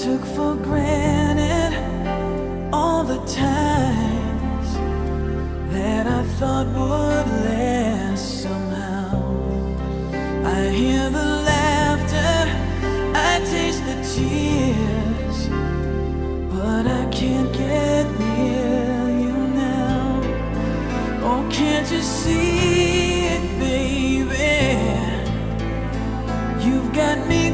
took for granted all the times that I thought would last somehow. I hear the laughter, I taste the tears, but I can't get near you now. Oh, can't you see it, baby? You've got me